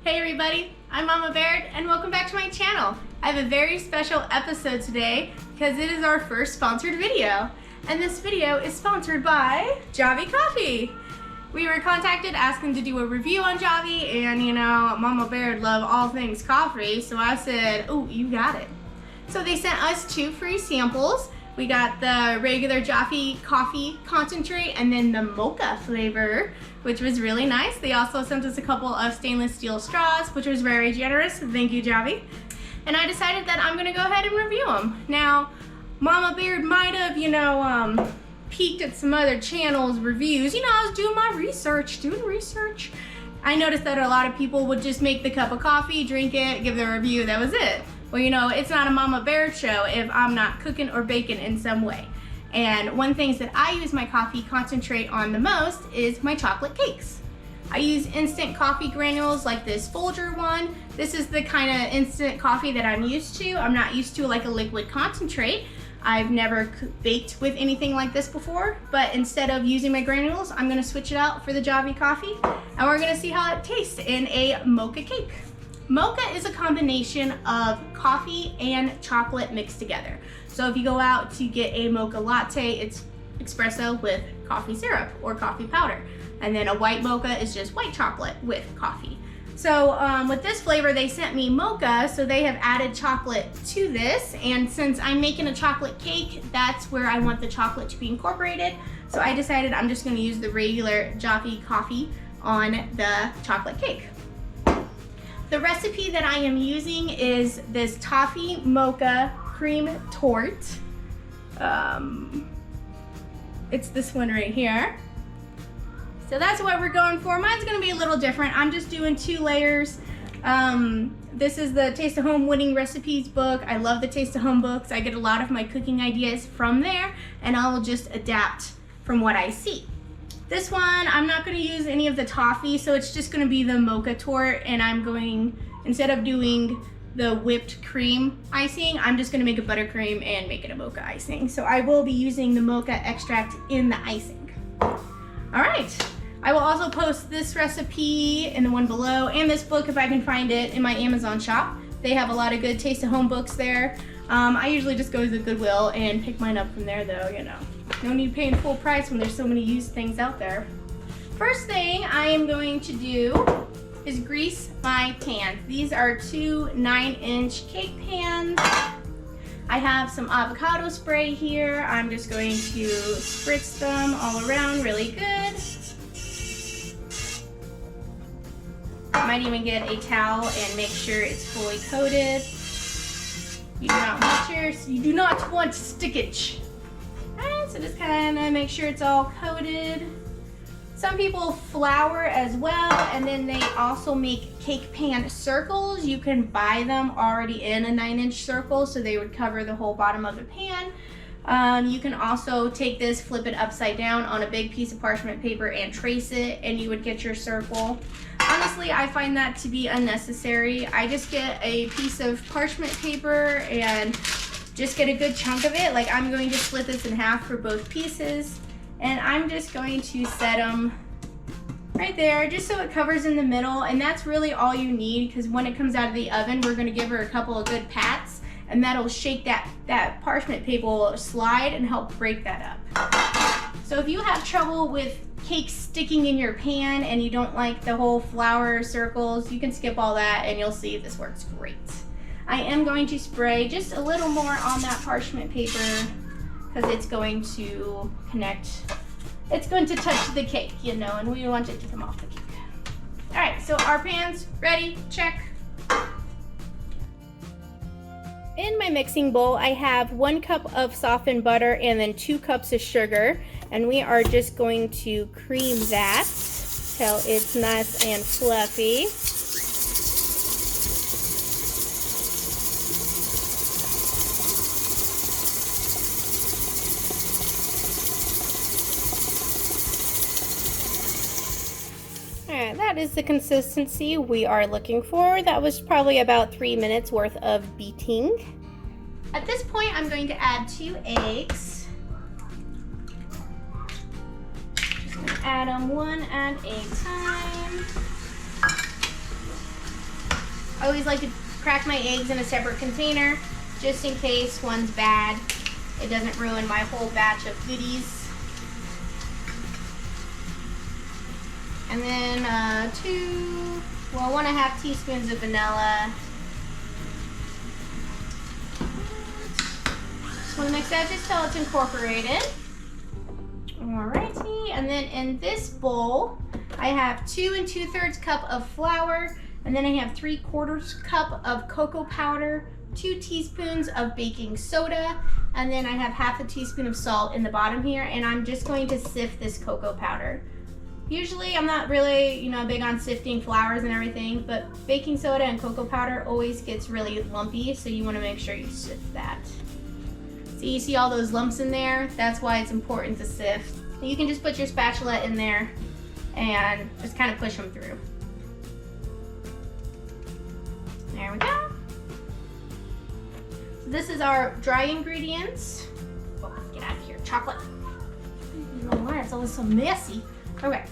Hey everybody, I'm Mama Baird and welcome back to my channel. I have a very special episode today because it is our first sponsored video. And this video is sponsored by JAVY Coffee. We were contacted asking to do a review on JAVY, and you know, Mama Baird love all things coffee, so I said, oh, you got it. So they sent us 2 free samples. We got the regular JAVY coffee concentrate and then the mocha flavor, which was really nice. They also sent us a couple of stainless steel straws, which was very generous. Thank you, JAVY. And I decided that I'm gonna go ahead and review them. Now, Mama Baird might have, peeked at some other channels' reviews. You know, I was doing my research, I noticed that a lot of people would just make the cup of coffee, drink it, give their review, that was it. Well, you know, it's not a Mama Baird show if I'm not cooking or baking in some way. And one thing that I use my coffee concentrate on the most is my chocolate cakes. I use instant coffee granules like this Folger one. This is the kind of instant coffee that I'm used to. I'm not used to like a liquid concentrate. I've never baked with anything like this before, but instead of using my granules, I'm gonna switch it out for the JAVY coffee, and we're gonna see how it tastes in a mocha cake. Mocha is a combination of coffee and chocolate mixed together. So if you go out to get a mocha latte, it's espresso with coffee syrup or coffee powder. And then a white mocha is just white chocolate with coffee. So with this flavor, they sent me mocha, so they have added chocolate to this. And since I'm making a chocolate cake, that's where I want the chocolate to be incorporated. So I decided I'm just gonna use the regular JAVY coffee on the chocolate cake. The recipe that I am using is this toffee mocha cream torte. It's this one right here. So that's what we're going for. Mine's gonna be a little different. I'm just doing 2 layers. This is the Taste of Home Winning Recipes book. I love the Taste of Home books. I get a lot of my cooking ideas from there, and I will just adapt from what I see. This one, I'm not gonna use any of the toffee, so it's just gonna be the Mocha Torte, and I'm going, instead of doing the whipped cream icing, I'm just gonna make a buttercream and make it a mocha icing. So I will be using the mocha extract in the icing. All right, I will also post this recipe in the one below, and this book if I can find it in my Amazon shop. They have a lot of good Taste of Home books there. I usually just go to the Goodwill and pick mine up from there though, you know. No need paying full price when there's so many used things out there. First thing I am going to do is grease my pans. These are 2 9-inch cake pans. I have some avocado spray here. I'm just going to spritz them all around really good. I might even get a towel and make sure it's fully coated. You do not want stickage. Alright, so just kind of make sure it's all coated. Some people flour as well, and then they also make cake pan circles. You can buy them already in a 9-inch circle, so they would cover the whole bottom of the pan. You can also take this, flip it upside down on a big piece of parchment paper and trace it, and you would get your circle. Honestly, I find that to be unnecessary. I just get a piece of parchment paper and just get a good chunk of it. Like, I'm going to split this in half for both pieces, and I'm just going to set them right there just so it covers in the middle, and that's really all you need, because when it comes out of the oven, we're going to give her a couple of good pats, and that'll shake that parchment paper slide and help break that up. So if you have trouble with cake sticking in your pan and you don't like the whole flour circles, you can skip all that and you'll see this works great. I am going to spray just a little more on that parchment paper because it's going to connect. It's going to touch the cake, you know, and we want it to come off the cake. All right, so our pan's ready, check. In my mixing bowl, I have 1 cup of softened butter and then 2 cups of sugar, and we are just going to cream that till it's nice and fluffy. Alright, that is the consistency we are looking for. That was probably about 3 minutes worth of beating. At this point, I'm going to add 2 eggs. Just going to add them one at a time. I always like to crack my eggs in a separate container, just in case one's bad. It doesn't ruin my whole batch of goodies. And then 1.5 teaspoons of vanilla. Just want to mix that just till it's incorporated. Alrighty, and then in this bowl, I have 2 2/3 cup of flour, and then I have 3/4 cup of cocoa powder, 2 teaspoons of baking soda, and then I have 1/2 teaspoon of salt in the bottom here, and I'm just going to sift this cocoa powder. Usually I'm not really, big on sifting flours and everything, but baking soda and cocoa powder always gets really lumpy, so you want to make sure you sift that. So you see all those lumps in there? That's why it's important to sift. You can just put your spatula in there and just kind of push them through. There we go. So this is our dry ingredients. Oh, get out of here, chocolate. I don't know why it's always so messy. Okay,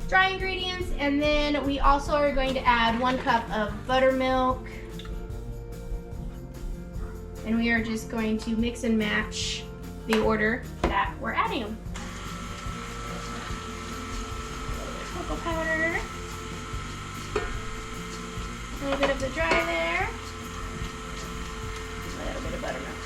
dry ingredients, and then we also are going to add 1 cup of buttermilk. And we are just going to mix and match the order that we're adding them. Cocoa powder. A little bit of the dry there. A little bit of buttermilk.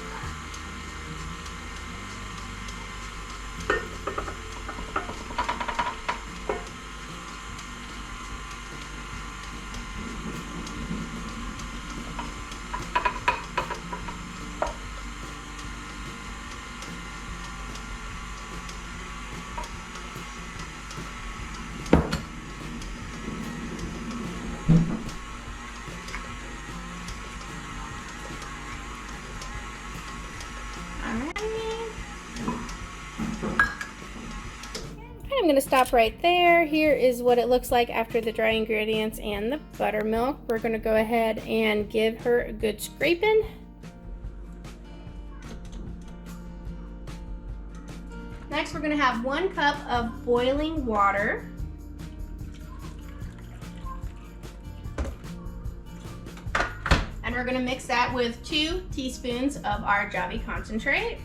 I'm going to stop right there. Here is what it looks like after the dry ingredients and the buttermilk. We're going to go ahead and give her a good scraping. Next, we're going to have 1 cup of boiling water. And we're going to mix that with 2 teaspoons of our JAVY concentrate.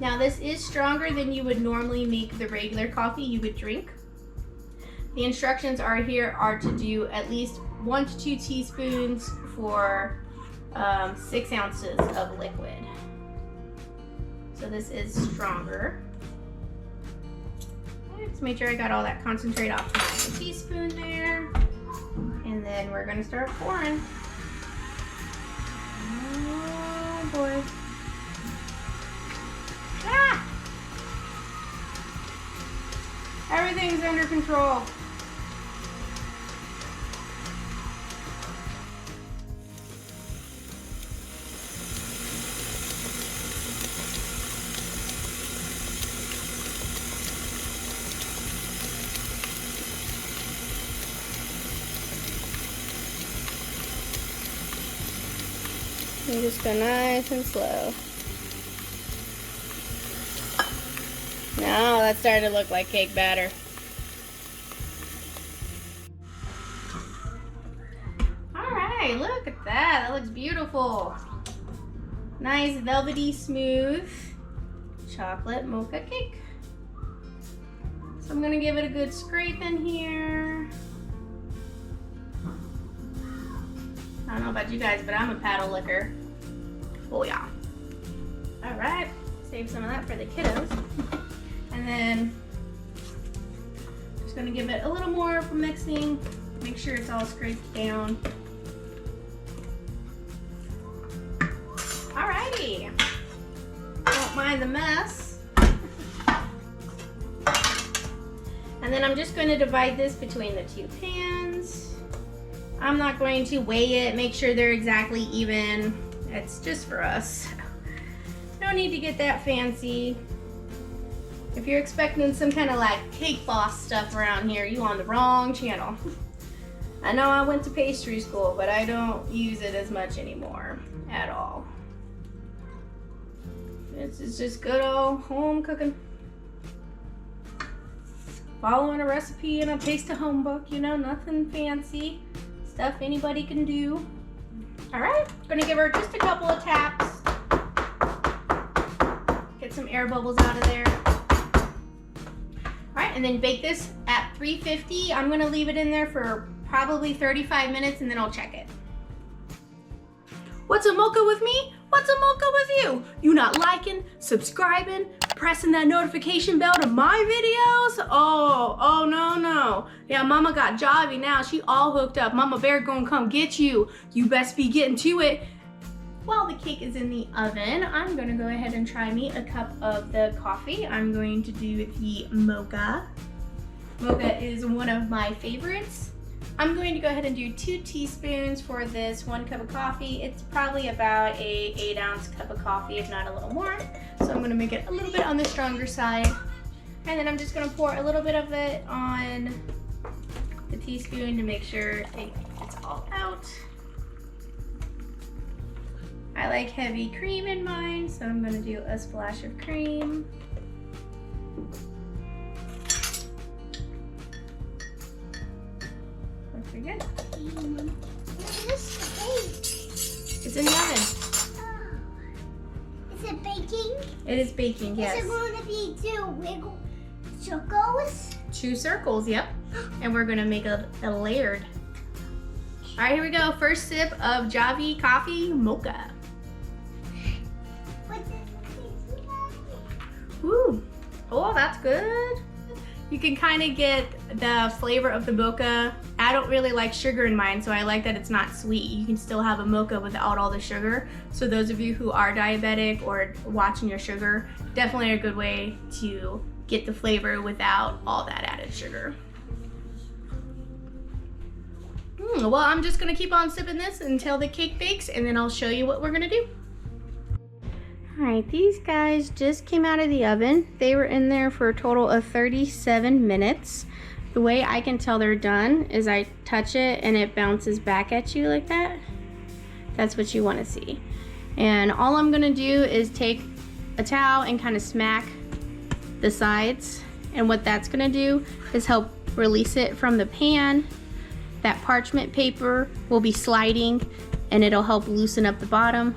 Now this is stronger than you would normally make the regular coffee you would drink. The instructions are to do at least 1 to 2 teaspoons for 6 ounces of liquid. So this is stronger. Let's make sure I got all that concentrate off my teaspoon there. And then we're gonna start pouring. Oh boy. Ah! Everything's under control. You just go nice and slow. Now that's starting to look like cake batter. Alright, look at that. That looks beautiful. Nice, velvety, smooth chocolate mocha cake. So I'm going to give it a good scrape in here. I don't know about you guys, but I'm a paddle licker. Oh yeah. Alright, save some of that for the kiddos. And then just gonna give it a little more for mixing. Make sure it's all scraped down. Alrighty. Don't mind the mess. And then I'm just going to divide this between the 2 pans. I'm not going to weigh it, make sure they're exactly even. It's just for us. No need to get that fancy. If you're expecting some kind of like cake boss stuff around here, you on the wrong channel. I know I went to pastry school, but I don't use it as much anymore at all. This is just good old home cooking. Following a recipe in a taste of home book, you know, nothing fancy. Stuff anybody can do. All right, gonna give her just a couple of taps. Get some air bubbles out of there. All right, and then bake this at 350. I'm gonna leave it in there for probably 35 minutes and then I'll check it. What's a mocha with me? What's a mocha with you? You not liking, subscribing, pressing that notification bell to my videos? Oh no. Yeah, Mama got JAVY now. She all hooked up. Mama Bear gonna come get you. You best be getting to it. While the cake is in the oven, I'm gonna go ahead and try me a cup of the coffee. I'm going to do the mocha. Mocha is one of my favorites. I'm going to go ahead and do 2 teaspoons for this 1 cup of coffee. It's probably about a 8-ounce cup of coffee, if not a little more. So I'm gonna make it a little bit on the stronger side. And then I'm just gonna pour a little bit of it on the teaspoon to make sure it's all out. I like heavy cream in mine, so I'm gonna do a splash of cream. Pretty good. It's in the oven. Is it baking? It is baking, yes. Is it going to be 2 wiggle circles? 2 circles, yep. And we're gonna make a layered. All right, here we go. First sip of JAVY coffee mocha. Ooh, oh, that's good. You can kind of get the flavor of the mocha. I don't really like sugar in mine, so I like that it's not sweet. You can still have a mocha without all the sugar. So those of you who are diabetic or watching your sugar, definitely a good way to get the flavor without all that added sugar. Well, I'm just gonna keep on sipping this until the cake bakes, and then I'll show you what we're gonna do. All right, these guys just came out of the oven. They were in there for a total of 37 minutes. The way I can tell they're done is I touch it and it bounces back at you like that. That's what you want to see. And all I'm gonna do is take a towel and kind of smack the sides. And what that's gonna do is help release it from the pan. That parchment paper will be sliding and it'll help loosen up the bottom.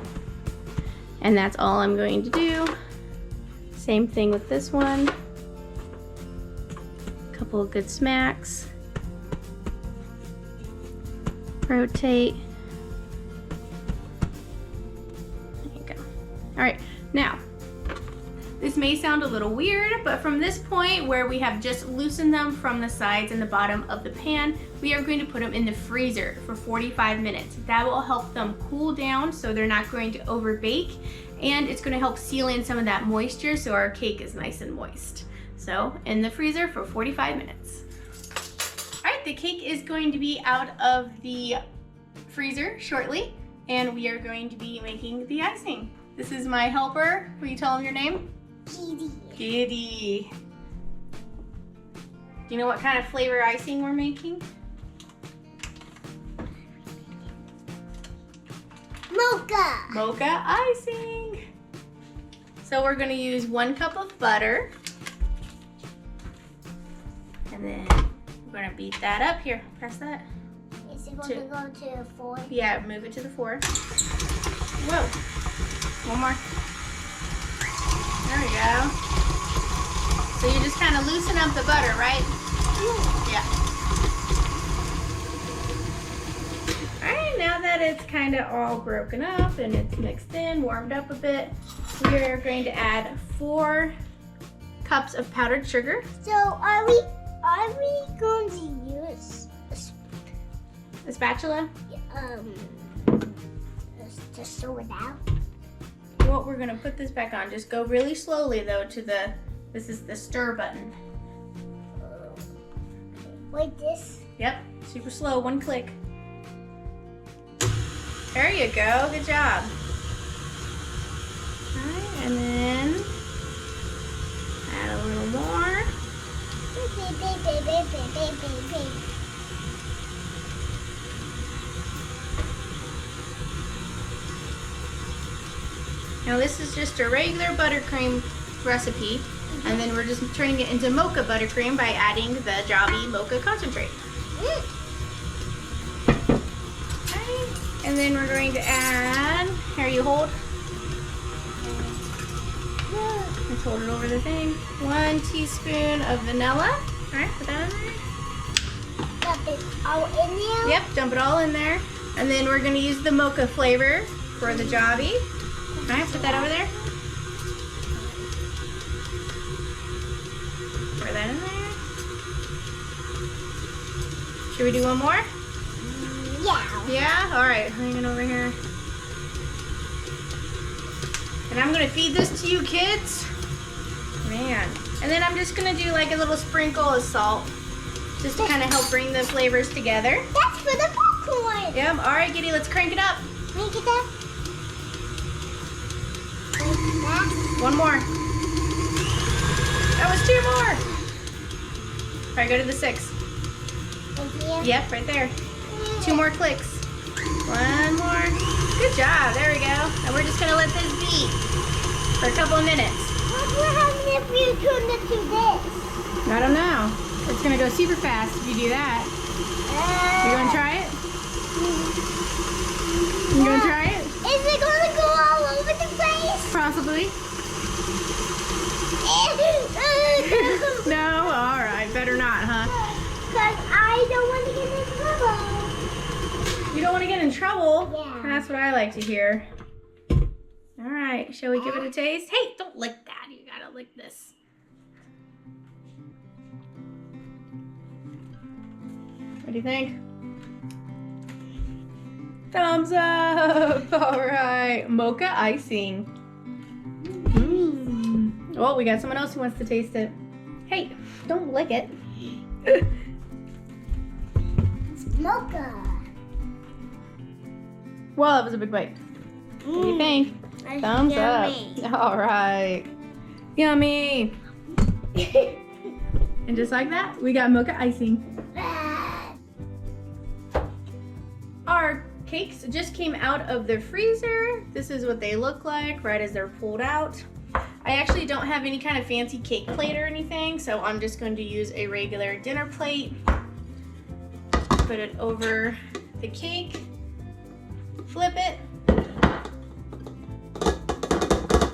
And that's all I'm going to do. Same thing with this one. Couple of good smacks. Rotate. There you go. All right, now, this may sound a little weird, but from this point where we have just loosened them from the sides and the bottom of the pan, we are going to put them in the freezer for 45 minutes. That will help them cool down so they're not going to over bake, and it's going to help seal in some of that moisture so our cake is nice and moist. So in the freezer for 45 minutes. All right, the cake is going to be out of the freezer shortly, and we are going to be making the icing. This is my helper. Will you tell him your name? Kitty. Kitty. Do you know what kind of flavor icing we're making? Mocha. Mocha icing. So we're gonna use 1 cup of butter. And then we're gonna beat that up. Here, press that. Is it going to go to 4? Yeah, move it to the 4. Whoa. One more. There we go. So you just kind of loosen up the butter, right? Yeah. Alright, now that it's kind of all broken up and it's mixed in, warmed up a bit, we are going to add 4 cups of powdered sugar. So are we going to use A spatula? to sort it out? Well, we're going to put this back on. Just go really slowly though to the, this is the stir button. Like this? Yep, super slow, 1 click. There you go, good job. Alright, and then add a little more. Now this is just a regular buttercream recipe, and then we're just turning it into mocha buttercream by adding the JAVY mocha concentrate. Okay. And then we're going to add, here you hold. Let's hold it over the thing. 1 teaspoon of vanilla. All right, put that in there. Dump it all in there? Yep, dump it all in there. And then we're gonna use the mocha flavor for the JAVY. All right, put that over there. Pour that in there. Should we do one more? Yeah. Yeah? All right, hang it over here. And I'm gonna feed this to you kids. Man. And then I'm just gonna do like a little sprinkle of salt, just to kind of help bring the flavors together. That's for the popcorn. Yep, all right, Giddy, let's crank it up. Make it up. One more. That was 2 more. All right, go to the 6. Yep, right there. 2 more clicks. 1 more. Good job, there we go. And we're just gonna let this beat for a couple of minutes. What will happen if you turn it to this? I don't know. It's gonna go super fast if you do that. You gonna try it? You gonna try it? Is it gonna go all over the place? Possibly. No? Alright, better not, huh? Because I don't want to get in trouble. You don't want to get in trouble? Yeah. That's what I like to hear. Alright, shall we give it a taste? Hey, don't lick that. You gotta lick this. What do you think? Thumbs up! Alright, mocha icing. Oh, we got someone else who wants to taste it. Hey, don't lick it. It's mocha. Well, that was a big bite. What do you think? Thumbs yummy. up. All right. Yummy. And just like that, we got mocha icing. Our cakes just came out of the freezer. This is what they look like right as they're pulled out. I actually don't have any kind of fancy cake plate or anything, so I'm just going to use a regular dinner plate. Put it over the cake. Flip it.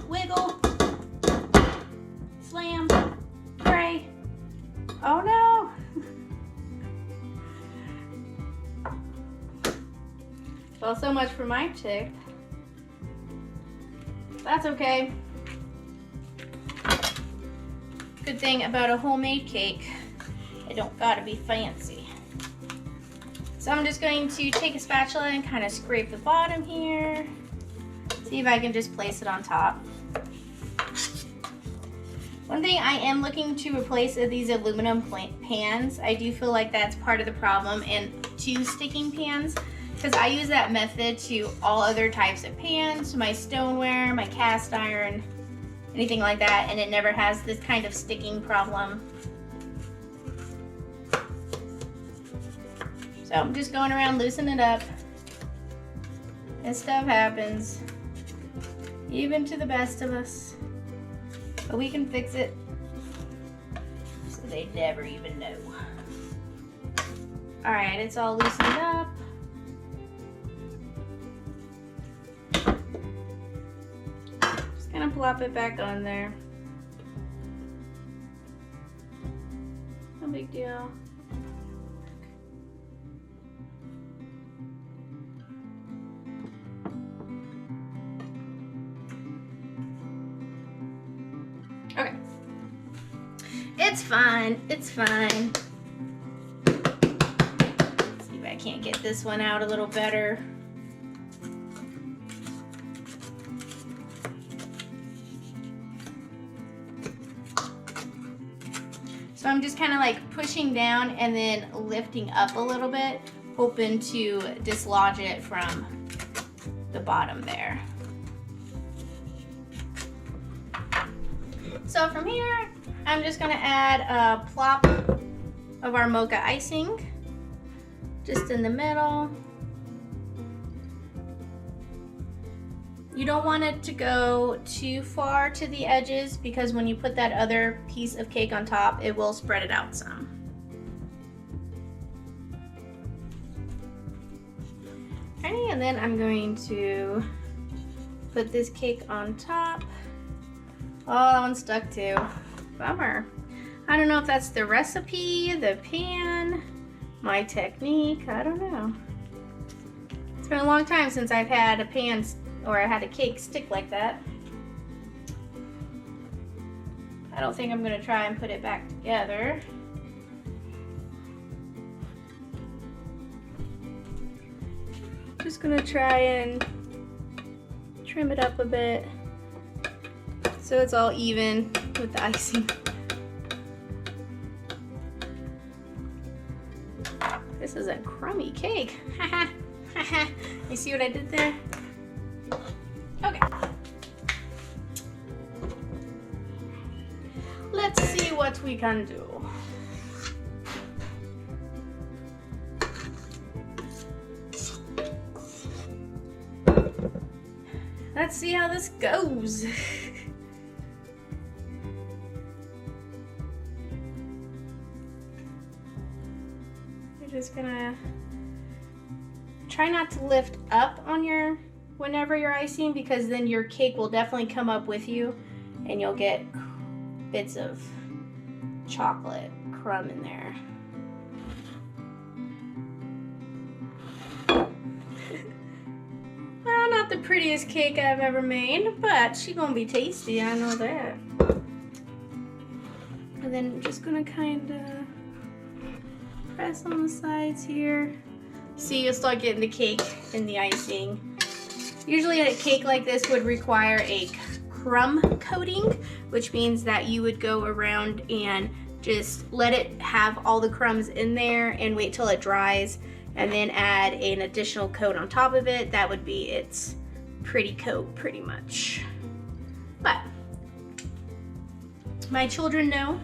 Wiggle. Slam. Pray. Oh no! Well, so much for my tip. That's okay. Good thing about a homemade cake, it don't gotta be fancy. So I'm just going to take a spatula and kind of scrape the bottom here. See if I can just place it on top. One thing I am looking to replace are these aluminum pans. I do feel like that's part of the problem in 2 sticking pans, because I use that method to all other types of pans, my stoneware, my cast iron, anything like that, and it never has this kind of sticking problem. So I'm just going around loosening it up. This stuff happens, even to the best of us. But we can fix it so they never even know. All right, it's all loosened up. Just gonna plop it back on there. No big deal. Okay. It's fine. It's fine. Let's see if I can't get this one out a little better. So I'm just kind of like pushing down and then lifting up a little bit, hoping to dislodge it from the bottom there. So from here, I'm just gonna add a plop of our mocha icing, just in the middle. You don't want it to go too far to the edges because when you put that other piece of cake on top, it will spread it out some. Okay, and then I'm going to put this cake on top. Oh, that one stuck too. Bummer. I don't know if that's the recipe, the pan, my technique, I don't know. It's been a long time since I've had a pan or I had a cake stick like that. I don't think I'm gonna try and put it back together. Just gonna try and trim it up a bit so it's all even with the icing. This is a crummy cake. You see what I did there? Okay. Let's see what we can do. Let's see how this goes. You're just gonna try not to lift up on whenever you're icing, because then your cake will definitely come up with you and you'll get bits of chocolate crumb in there. Well, not the prettiest cake I've ever made, but she's gonna be tasty, I know that. And then I'm just gonna kind of press on the sides here. See, you'll start getting the cake and the icing. Usually a cake like this would require a crumb coating, which means that you would go around and just let it have all the crumbs in there and wait till it dries and then add an additional coat on top of it. That would be its pretty coat pretty much. But my children know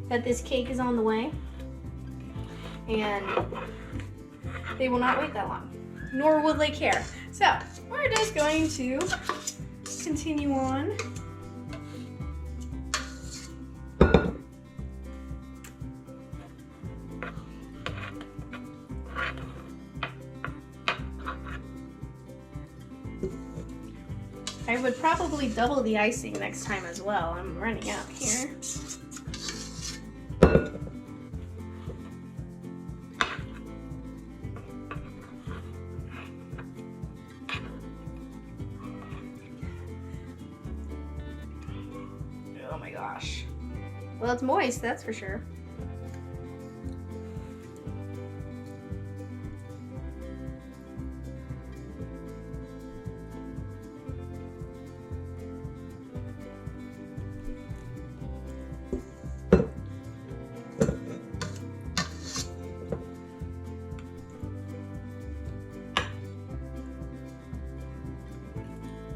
that this cake is on the way and they will not wait that long, nor will they care. So we're just going to continue on. I would probably double the icing next time as well. I'm running out here. Oh my gosh. Well, it's moist, that's for sure.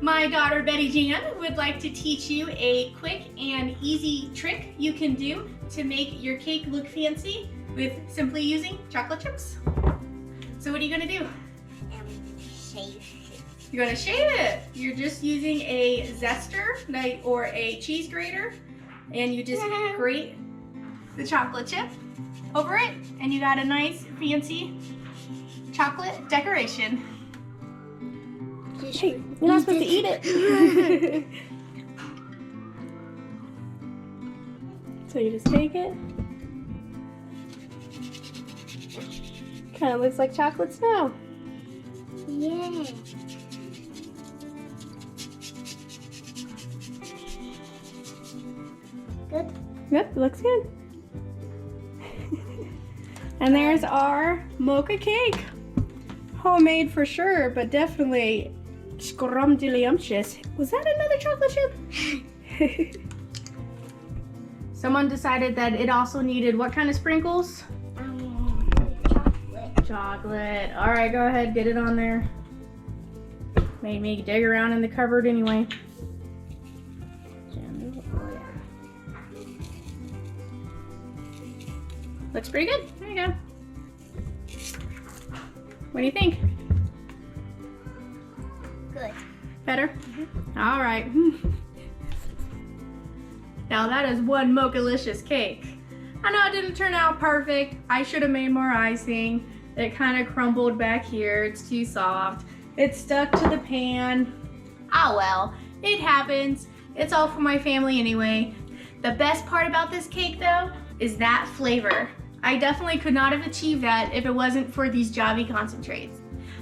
My daughter Betty Jan would like to teach you a quick and easy trick you can do to make your cake look fancy with simply using chocolate chips. So what are you going to do? Shave it. You're going to shave it. You're just using a zester or a cheese grater, and you just grate the chocolate chip over it, and you got a nice fancy chocolate decoration. Hey, you're not supposed to eat it. So you just take it. Kind of looks like chocolate snow. Yeah. Good. Yep, looks good. And there's our mocha cake. Homemade for sure, but definitely scrumdiddlyumptious. Was that another chocolate chip? Someone decided that it also needed what kind of sprinkles? Chocolate. Chocolate. All right, go ahead, get it on there. Made me dig around in the cupboard anyway. Looks pretty good. There you go. What do you think? Good. Better? All right. Now that is one Mocha-licious cake. I know it didn't turn out perfect. I should have made more icing. It kind of crumbled back here. It's too soft. It stuck to the pan. Ah well, it happens. It's all for my family anyway. The best part about this cake though is that flavor. I definitely could not have achieved that if it wasn't for these JAVY concentrates.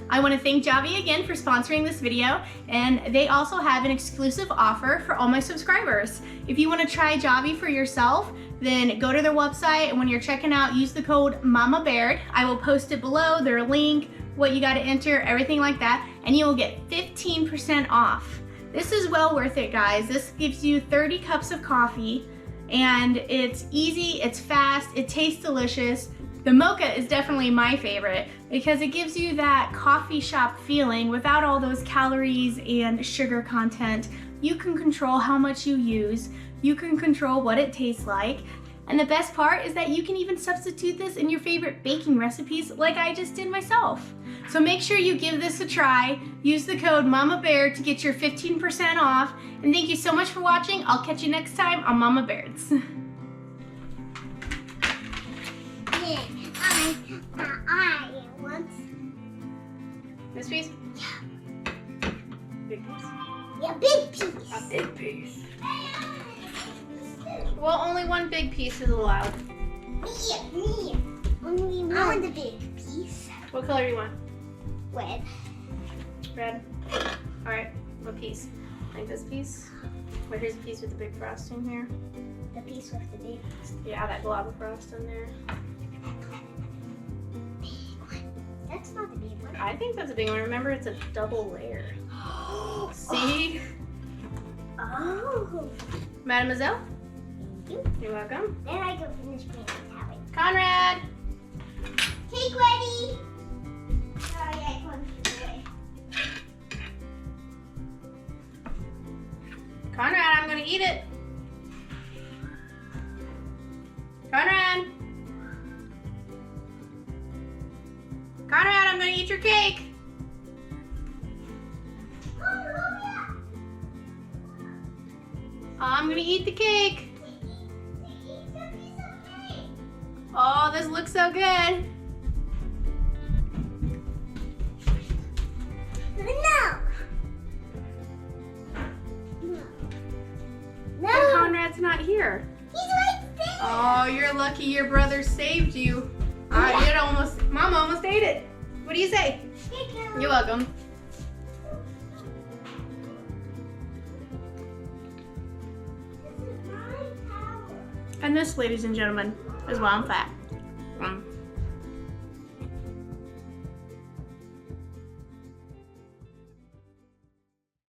I want to thank JAVY again for sponsoring this video, and they also have an exclusive offer for all my subscribers. If you want to try JAVY for yourself, then go to their website, and when you're checking out, use the code MAMABAIRD. I will post it below, their link, what you got to enter, everything like that, and you will get 15% off. This is well worth it, guys. This gives you 30 cups of coffee, and it's easy, it's fast, it tastes delicious. The mocha is definitely my favorite because it gives you that coffee shop feeling without all those calories and sugar content. You can control how much you use. You can control what it tastes like. And the best part is that you can even substitute this in your favorite baking recipes like I just did myself. So make sure you give this a try. Use the code MAMABAIRD to get your 15% off. And thank you so much for watching. I'll catch you next time on Mama Baird's. I want This piece? Yeah. Big piece? a big piece. A big piece. Well, only one big piece is allowed. Me. Only one. I want the big piece. What color do you want? Red. Red? Alright, what piece? Like this piece? Well, here's a piece with the big frosting here. The piece with the big piece. Yeah, that glob of frost in there. That's not the big one. I think that's a big one. Remember, it's a double layer. See? Oh. Mademoiselle? Thank you. You're welcome. Then I go finish painting. Conrad! Cake ready. Sorry, I punched it away. Conrad, I'm gonna eat it. Conrad! Conrad, I'm gonna eat your cake. I'm gonna eat the cake. Oh, this looks so good. No. But Conrad's not here. He's right there. Oh, you're lucky your brother saved you. Mom almost ate it. What do you say? You're welcome. And this, ladies and gentlemen, is why I'm fat.